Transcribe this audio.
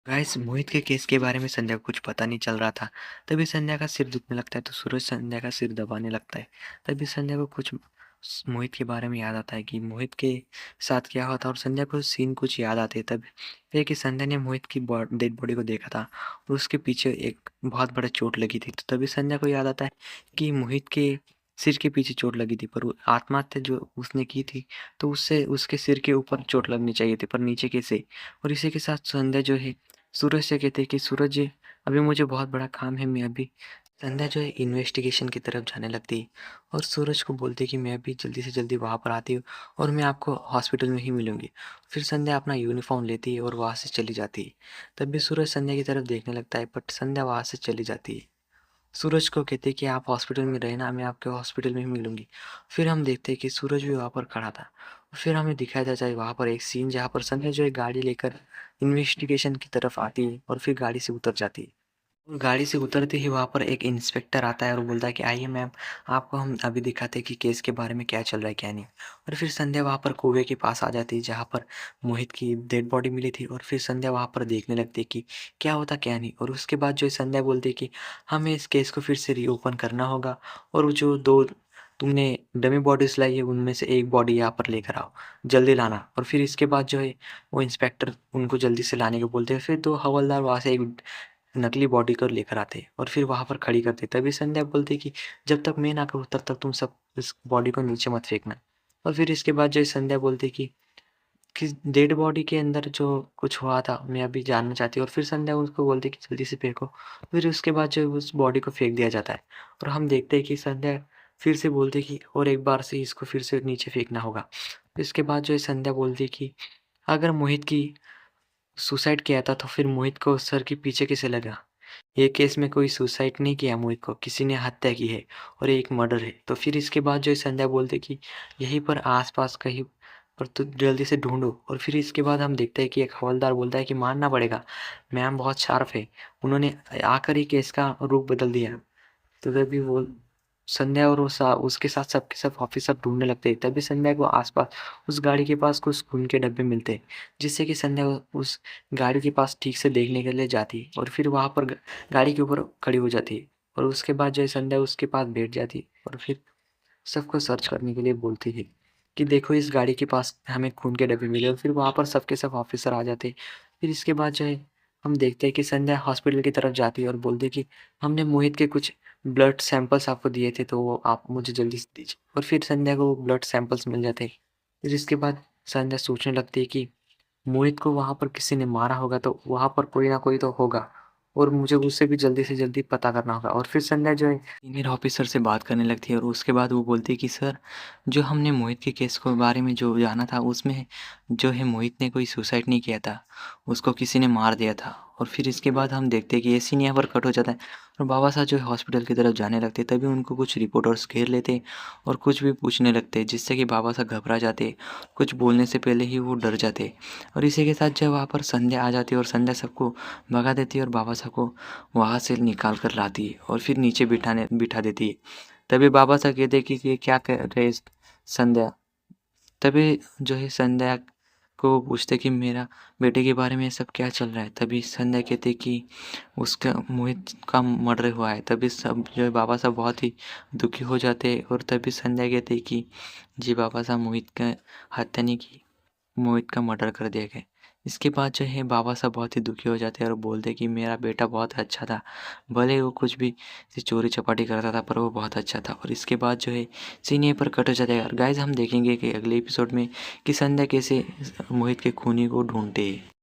Guys मोहित के case के बारे में संध्या को कुछ पता नहीं चल रहा था। तभी संध्या का सिर दुखने लगता है तो सूरज संध्या का सिर दबाने लगता है। तभी संध्या को कुछ मोहित के बारे में याद आता है कि मोहित के साथ क्या हुआ था और संध्या को सीन कुछ याद आते हैं। तब ये कि संध्या ने मोहित की डेड बॉडी को देखा था और उसके पीछे एक बहुत बड़ा चोट लगी थी। तो तभी संध्या को याद आता है कि मोहित के सिर के पीछे चोट लगी थी, पर वो आत्महत्या जो उसने की थी तो उससे उसके सिर के ऊपर चोट लगनी चाहिए थी, पर नीचे कैसे। और इसी के साथ संध्या जो है सूरज से कहते हैं कि सूरज जी, अभी मुझे बहुत बड़ा काम है, मैं अभी। संध्या जो है इन्वेस्टिगेशन की तरफ जाने लगती है और सूरज को बोलती है कि मैं अभी जल्दी से जल्दी वहाँ पर आती हूँ और मैं आपको हॉस्पिटल में ही मिलूंगी। फिर संध्या अपना यूनिफॉर्म लेती है और वहाँ से चली जाती है। तब भी सूरज संध्या की तरफ देखने लगता है, बट संध्या वहाँ से चली जाती है। सूरज को कहते हैं कि आप हॉस्पिटल में रहना, मैं आपके हॉस्पिटल में ही मिलूंगी। फिर हम देखते हैं कि सूरज भी वहाँ पर खड़ा था। फिर हमें दिखाया जाता है वहाँ पर एक सीन जहाँ पर संध्या जो है गाड़ी लेकर इन्वेस्टिगेशन की तरफ आती है और फिर गाड़ी से उतर जाती है। और गाड़ी से उतरते ही वहाँ पर एक इंस्पेक्टर आता है और बोलता है कि आइए मैम, आपको हम अभी दिखाते हैं कि केस के बारे में क्या चल रहा है क्या नहीं। और फिर संध्या वहाँ पर कुएं के पास आ जाती है जहाँ पर मोहित की डेड बॉडी मिली थी और फिर संध्या वहाँ पर देखने लगती है कि क्या होता क्या नहीं। और उसके बाद जो है संध्या बोलती है कि हमें इस केस को फिर से रीओपन करना होगा और वो जो दो तुमने डमी बॉडीज लाई है उनमें से एक बॉडी यहाँ पर लेकर आओ, जल्दी लाना। और फिर इसके बाद जो है वो इंस्पेक्टर उनको जल्दी से लाने को बोलते हैं। फिर दो हवलदार वहाँ से एक नकली बॉडी को लेकर आते और फिर वहाँ पर खड़ी करते। तभी संध्या बोलती कि जब तक मैं ना कहूँ तब तक तुम सब इस बॉडी को नीचे मत फेंकना। और फिर इसके बाद जो है संध्या बोलती कि डेड बॉडी के अंदर जो कुछ हुआ था मैं अभी जानना चाहती हूँ। और फिर संध्या उसको बोलती कि जल्दी से फेंको। फिर उसके बाद जो है उस बॉडी को फेंक दिया जाता है और हम देखते हैं कि संध्या फिर से बोलती कि और एक बार से इसको फिर से नीचे फेंकना होगा। इसके बाद जो है संध्या बोलती कि अगर मोहित की सुसाइड किया था तो फिर मोहित को सर के पीछे कैसे लगा? ये केस में कोई सुसाइड नहीं किया मोहित को, किसी ने हत्या की है और ये एक मर्डर है। तो फिर इसके बाद जो है संध्या बोलती कि यहीं पर आस-पास कहीं पर तो जल्दी से ढूँढो। और फिर इसके बाद हम देखते हैं कि एक हवलदार बोलता है कि मानना पड़ेगा, मैम बहुत शार्प है, उन्होंने आकर ही केस का रुख बदल दिया। तो तभी वो संध्या और वो उसके साथ सबके सब ऑफिसर ढूँढने लगते हैं। तभी संध्या को आस-पास उस गाड़ी के पास कुछ खून के डब्बे मिलते हैं, जिससे कि संध्या उस गाड़ी के पास ठीक से देखने के लिए जाती है और फिर वहाँ पर गाड़ी के ऊपर खड़ी हो जाती है। और उसके बाद जो है संध्या उसके पास बैठ जाती है और फिर सबको सर्च करने के लिए बोलती है कि देखो इस गाड़ी के पास हमें खून के डब्बे मिले। और फिर वहाँ पर सबके सब ऑफिसर आ जाते हैं। फिर इसके बाद जो है हम देखते हैं कि संध्या हॉस्पिटल की तरफ जाती है और बोलती है कि हमने मोहित के कुछ ब्लड सैंपल्स आपको दिए थे तो वो आप मुझे जल्दी से दीजिए। और फिर संध्या को वो ब्लड सैंपल्स मिल जाते हैं। फिर इसके बाद संध्या सोचने लगती है कि मोहित को वहाँ पर किसी ने मारा होगा तो वहाँ पर कोई ना कोई तो होगा और मुझे उससे भी जल्दी से जल्दी पता करना होगा। और फिर संध्या जो है सीनियर ऑफिसर से बात करने लगती है और उसके बाद वो बोलती है कि सर, जो हमने मोहित के केस के बारे में जो जाना था उसमें जो है मोहित ने कोई सुसाइड नहीं किया था, उसको किसी ने मार दिया था। और फिर इसके बाद हम देखते हैं कि ये सीन यहाँ पर कट हो जाता है और बाबा साहब जो है हॉस्पिटल की तरफ जाने लगते हैं। तभी उनको कुछ रिपोर्टर्स घेर लेते हैं और कुछ भी पूछने लगते हैं, जिससे कि बाबा साहब घबरा जाते, कुछ बोलने से पहले ही वो डर जाते। और इसी के साथ जो है वहाँ पर संध्या आ जाती है और संध्या सबको भगा देती है और बाबा साहब को वहाँ से निकाल कर लाती है और फिर नीचे बिठा देती है। तभी बाबा साहब कहते हैं कि ये क्या कर रहे संध्या। तभी जो है संध्या को वो पूछते कि मेरा बेटे के बारे में ये सब क्या चल रहा है। तभी संध्या कहते कि उसका मोहित का मर्डर हुआ है। तभी सब जो है बाबा साहब बहुत ही दुखी हो जाते हैं और तभी संध्या कहते कि जी बाबा साहब, मोहित का हत्या नहीं की, मोहित का मर्डर कर दिया गया। इसके बाद जो है बाबा साहब बहुत ही दुखी हो जाते हैं और बोलते हैं कि मेरा बेटा बहुत अच्छा था, भले वो कुछ भी ऐसे चोरी चपाटी करता था पर वो बहुत अच्छा था। और इसके बाद जो है सीन यहीं पर कट हो जाता है। और गाइस हम देखेंगे कि अगले एपिसोड में कि संध्या कैसे मोहित के खूनी को ढूंढते हैं।